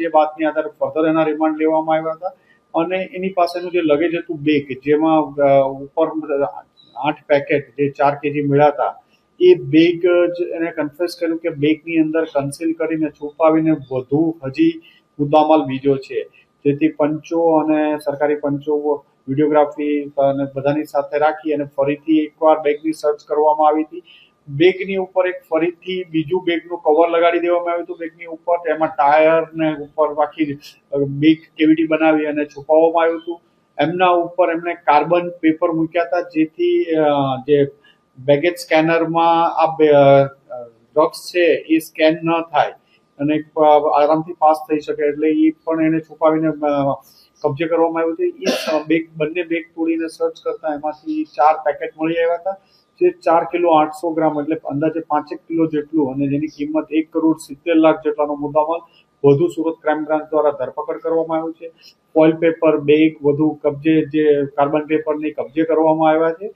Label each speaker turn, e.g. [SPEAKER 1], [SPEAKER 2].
[SPEAKER 1] જે બાતની આધારે ફર્ધર એના રિમાન્ડ લેવામાં આવ્યા હતા અને એની પાસેનું જે લગેજ હતું બેગ, જેમાં ઉપર 8 પેકેટ જે 4 kg મળ્યા હતા, એ બેગ જ એને કન્ફેસ કર્યું કે બેગની અંદર કન્સીલ કરીને છુપાવીને વધુ હજી મુદ્દામાલ બીજો છે, જેથી પંચો અને સરકારી પંચો વિડીયોગ્રાફી અને બધાની સાથે રાખી અને ફરીથી એકવાર બેગની સર્ચ કરવામાં આવી હતી. બેગની ઉપર એક ફરીથી બીજું બેગનું કવર લગાડી દેવામાં આવ્યું હતું બેગની ઉપર, એમાં ટાયર ને ઉપર આખી બેગ કેવિટી બનાવી અને છુપાવવામાં આવ્યું હતું. એમના ઉપર એમણે કાર્બન પેપર મૂક્યા હતા, જેથી જે બેગેજ સ્કેનરમાં આ ડ્રગ્સ છે એ સ્કેન ન થાય અને આરામથી પાસ થઈ શકે, એટલે એ પણ એને છુપાવીને કબજે કરવામાં આવ્યું હતું. એ બંને બેગ તોડીને સર્ચ કરતા એમાંથી 4 પેકેટ મળી આવ્યા હતા, જે 4 કિલો 800 ગ્રામ એટલે અંદાજે 5 કિલો જેટલું અને જેની કિંમત 1,70,00,000 જેટલાનો મુદ્દામાલ વધુ સુરત ક્રાઇમ બ્રાન્ચ દ્વારા ધરપકડ કરવામાં આવ્યું છે. ફોઇલ પેપર, બેગ વધુ કબજે, જે કાર્બન પેપરની કબજે કરવામાં આવ્યા છે.